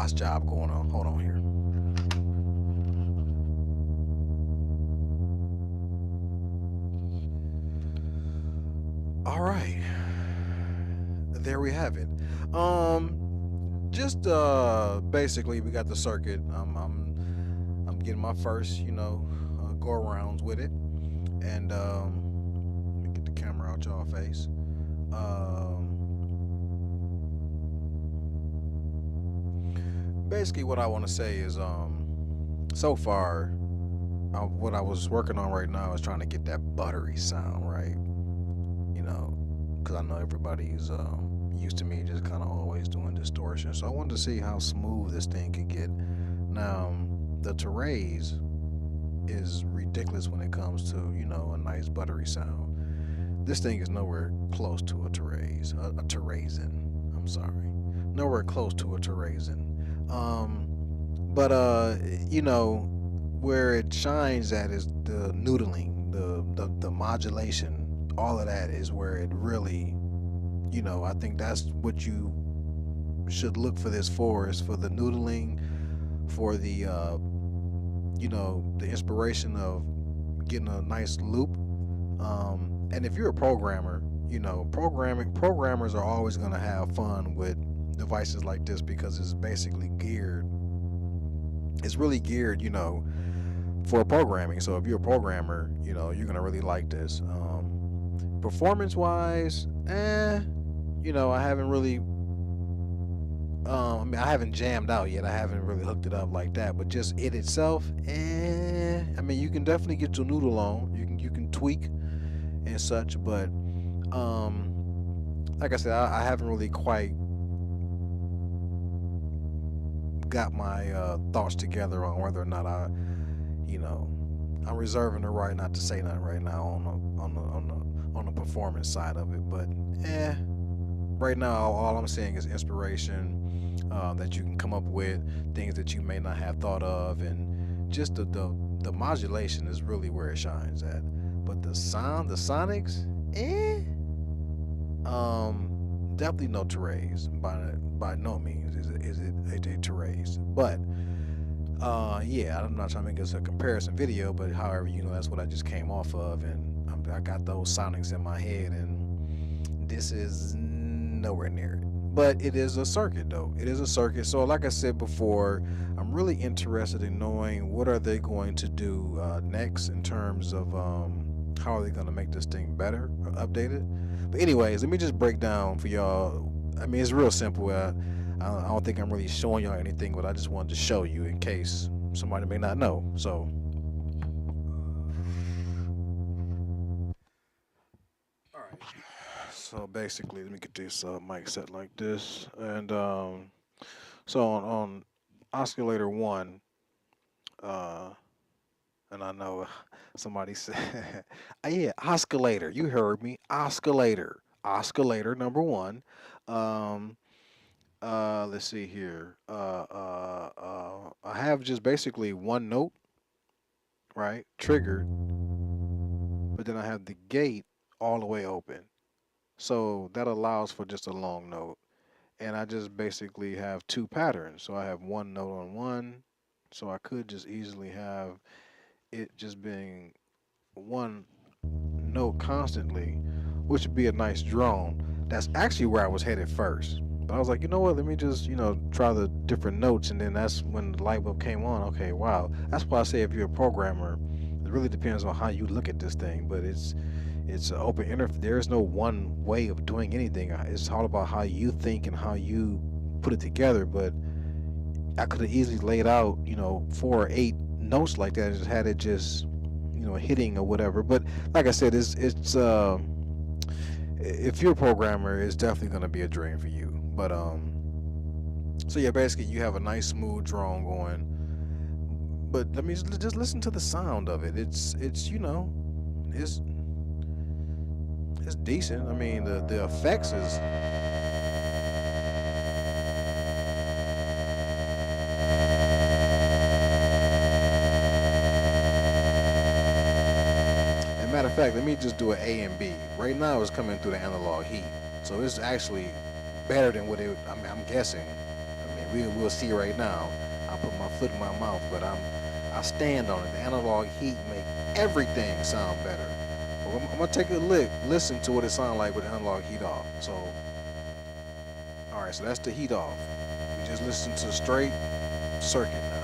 DOS job going on. Hold on here. All right, there we have it. Just basically we got the circuit. I'm getting my first, go arounds with it, and let me get the camera out y'all face. Basically, what I want to say is, so far, what I was working on right now is trying to get that buttery sound, right? Because I know everybody's used to me just kind of always doing distortion. So I wanted to see how smooth this thing could get. Now, the Therese is ridiculous when it comes to, a nice buttery sound. This thing is nowhere close to a Therese, a Theresin. I'm sorry, nowhere close to a Theresin. But where it shines at is the noodling, the modulation. All of that is where it really, I think that's what you should look for this for, is for the noodling, for the the inspiration of getting a nice loop. And if you're a programmer, programmers are always going to have fun with devices like this because it's basically geared. It's really geared, for programming. So if you're a programmer, you're going to really like this. Performance wise, I haven't really. I haven't jammed out yet. I haven't really hooked it up like that. But just it itself, you can definitely get your noodle on. You can tweak and such, but like I said, I haven't really quite got my thoughts together on whether or not I'm reserving the right not to say nothing right now on the performance side of it. But right now, all I'm saying is inspiration that you can come up with, things that you may not have thought of, and just the modulation is really where it shines at. But the sound, the sonics, definitely no Therese. By no means is it a Therese. But yeah, I'm not trying to make this a comparison video, but however, that's what I just came off of, and I got those sonics in my head, and this is nowhere near it. But it is a circuit, though. It is a circuit. So like I said before, I'm really interested in knowing what are they going to do next in terms of how are they going to make this thing better or updated. But anyways, let me just break down for y'all. It's real simple. I don't think I'm really showing y'all anything, but I just wanted to show you in case somebody may not know. So all right. So basically, let me get this mic set like this, and so on Oscillator 1, and I know somebody said, yeah, Oscillator. You heard me, Oscillator. Oscillator number 1. Let's see here. I have just basically one note, right, triggered, but then I have the gate all the way open. So that allows for just a long note. And I just basically have two patterns. So I have one note on one. So I could just easily have it just being one note constantly, which would be a nice drone. That's actually where I was headed first. But I was like, you know what, let me just, try the different notes. And then that's when the light bulb came on. Okay, wow. That's why I say if you're a programmer, it really depends on how you look at this thing. But it's an open interface. There's no one way of doing anything. It's all about how you think and how you put it together. But I could have easily laid out, 4 or 8 notes like that and just had it just, hitting or whatever. But like I said, it's if you're a programmer, it's definitely going to be a dream for you. But so yeah, basically you have a nice smooth drone going. But let me just listen to the sound of it. It's it's decent. The effects is. And matter of fact, let me just do an A and B. Right now it's coming through the analog heat. So it's actually better than what I'm guessing. we'll see right now. I put my foot in my mouth, but I stand on it. The analog heat make everything sound better. But I'm gonna take a listen to what it sounds like with the analog heat off. So, all right, so that's the heat off. We just listen to the straight circuit now.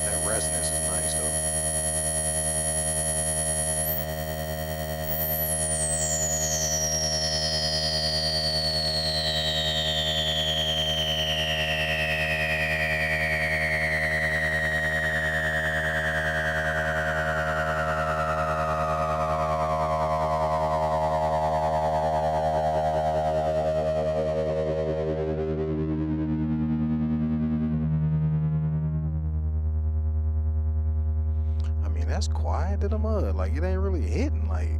That resonance is nice though. I mean, that's quiet to the mud. Like, it ain't really hitting. Like,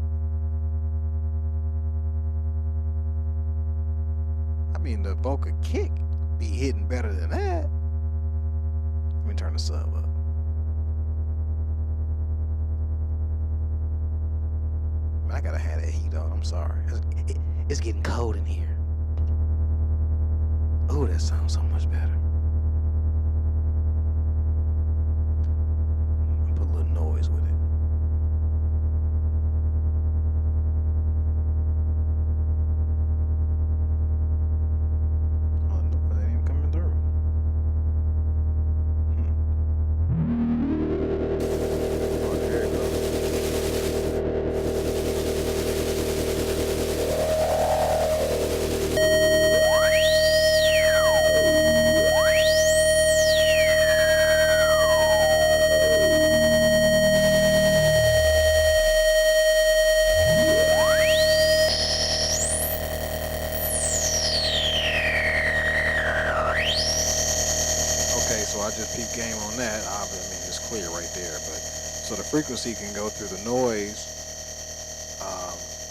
I mean, the vocal kick be hitting better than that. Let me turn the sub up. Man, I gotta have that heat on. I'm sorry. It's getting cold in here. Oh, that sounds so much better. Put a little noise with it. Oh, no, it ain't even coming through. Oh, there it goes. Okay, so I just peeped game on that. I mean, it's clear right there. But so the frequency can go through the noise,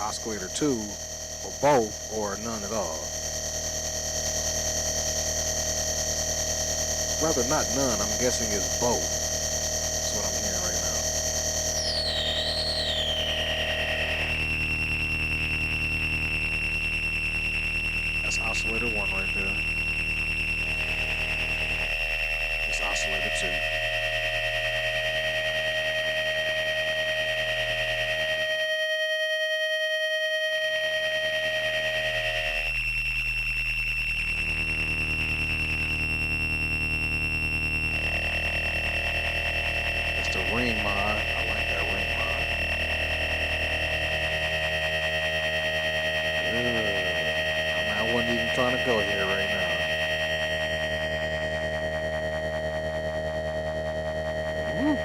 oscillator 2, or both, or none at all. Rather not none. I'm guessing it's both. That's what I'm hearing right now. That's oscillator 1 right there. It's oscillator 2. It's the ring mod. I like that ring mod. I mean, I wasn't even trying to go here right now. Woo.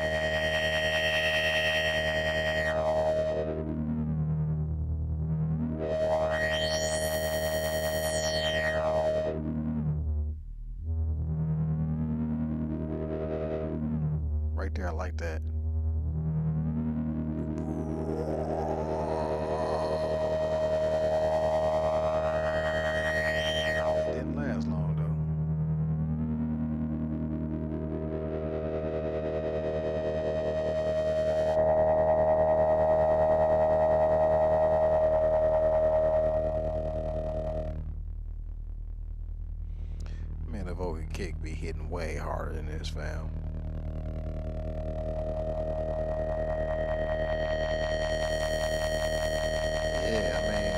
Right there, I like that. It didn't last long though. Man, the vocal kick be hitting way harder than this, fam. Yeah, I mean,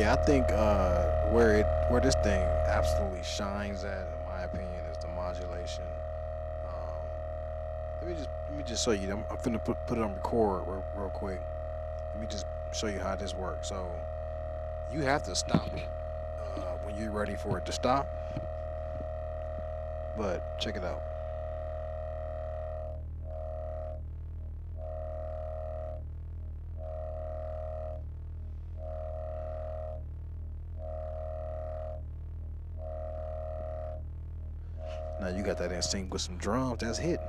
Yeah, I think where this thing absolutely shines at, in my opinion, is the modulation. Let me just show you. I'm finna put it on record real quick. Let me just show you how this works. So you have to stop it when you're ready for it to stop. But check it out. Now you got that in sync with some drums that's hitting.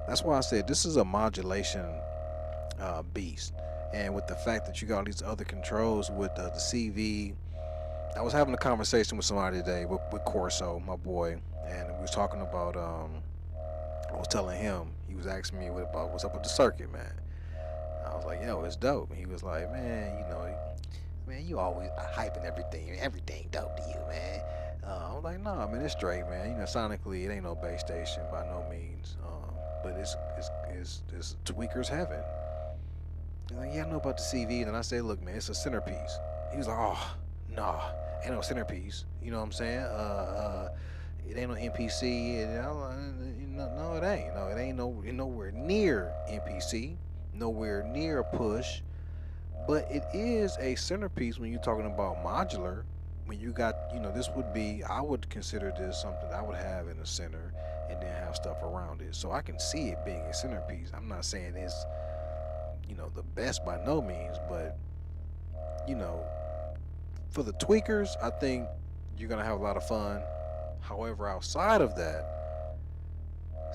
That's why I said this is a modulation beast. And with the fact that you got all these other controls with the CV, I was having a conversation with somebody today with Corso, my boy, and we was talking about. I was telling him, he was asking me about what's up with the circuit, man. I was like, yo, it's dope. And he was like, man, man, you always hyping everything dope to you, man. I was like, nah, man, it's straight, man. Sonically, it ain't no base station by no means. But it's tweakers heaven. He's like, yeah, I know about the CV. And I said, look, man, it's a centerpiece. He was like, oh, nah, ain't no centerpiece. You know what I'm saying? It ain't no NPC. No, it ain't. No, it ain't nowhere near NPC. Nowhere near a push. But it is a centerpiece when you're talking about modular. When you got, this would be, I would consider this something I would have in the center and then have stuff around it. So I can see it being a centerpiece. I'm not saying it's, the best by no means, but, you know, for the tweakers, I think you're going to have a lot of fun. However, outside of that,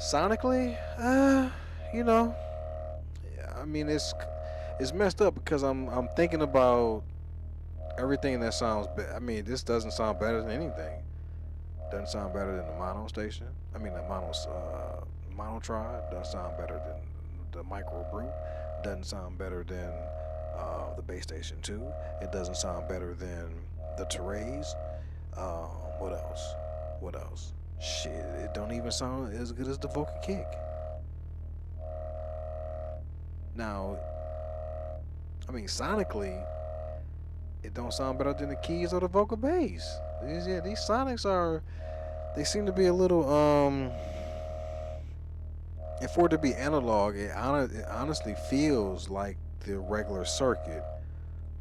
sonically, yeah, I mean, it's messed up because I'm thinking about everything that sounds. I mean, this doesn't sound better than anything. Doesn't sound better than the mono station. I mean, the mono tribe doesn't sound better than the micro brute. Doesn't sound better than the base station 2. It doesn't sound better than the Terrays. What else? What else? Shit, it don't even sound as good as the vocal kick. Now, I mean, sonically, it don't sound better than the keys or the vocal bass. These sonics are, they seem to be a little, and for it to be analog, it honestly feels like the regular circuit,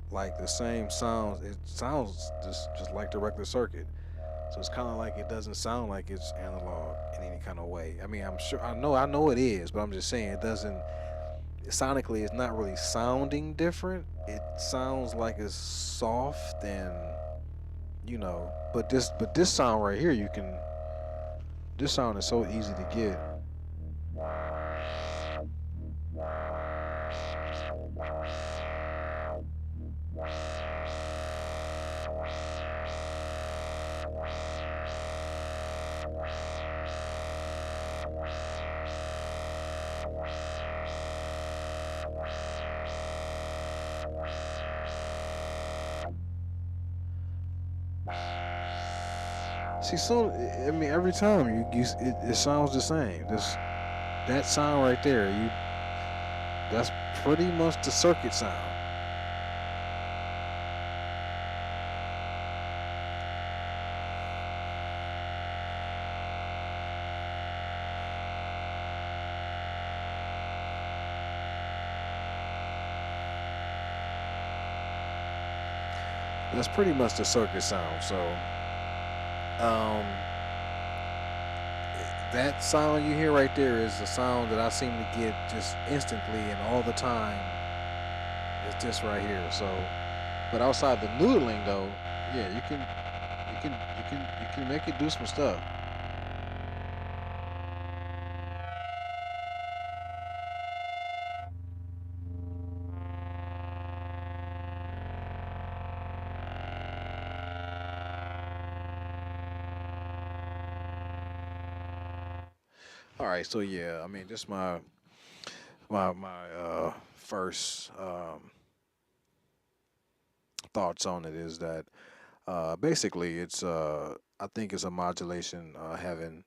like the same sounds. It sounds just like the regular circuit. So it's kind of like it doesn't sound like it's analog in any kind of way. I mean, I'm sure I know it is, but I'm just saying it doesn't. Sonically, it's not really sounding different. It sounds like it's soft and but this sound right here, this sound is so easy to get. See, so I mean, every time it sounds the same. That sound right there, that's pretty much the circuit sound. That's pretty much the circuit sound. So, um, that sound you hear right there is the sound that I seem to get just instantly and all the time. It's this right here. So, but outside the noodling though, yeah, you can make it do some stuff. All right, so yeah, I mean, just my first thoughts on it is that basically it's I think it's a modulation heaven.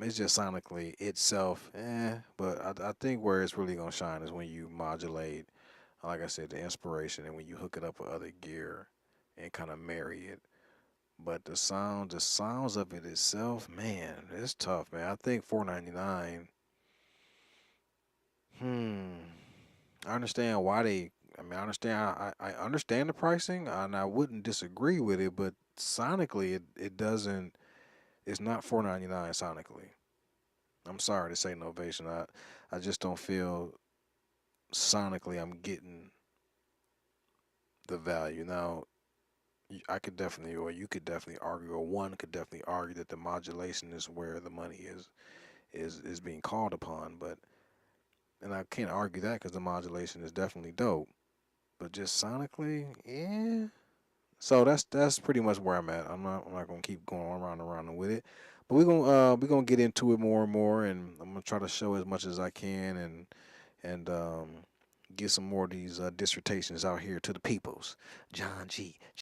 It's just sonically itself, but I think where it's really gonna shine is when you modulate like I said, the inspiration, and when you hook it up with other gear and kind of marry it. But the sounds of it itself, man, it's tough, man. I think 499. Hmm. I understand why they. I mean, I understand. I understand the pricing, and I wouldn't disagree with it. But sonically, it doesn't. It's not 499 sonically. I'm sorry to say, Novation. I just don't feel sonically I'm getting the value. Now, I could definitely, or you could definitely argue, or one could definitely argue that the modulation is where the money is being called upon. But and I can't argue that because the modulation is definitely dope. But just sonically, yeah. So that's pretty much where I'm at. I'm not gonna keep going around and around with it. But we're gonna get into it more and more, and I'm gonna try to show as much as I can, and get some more of these dissertations out here to the peoples. John G.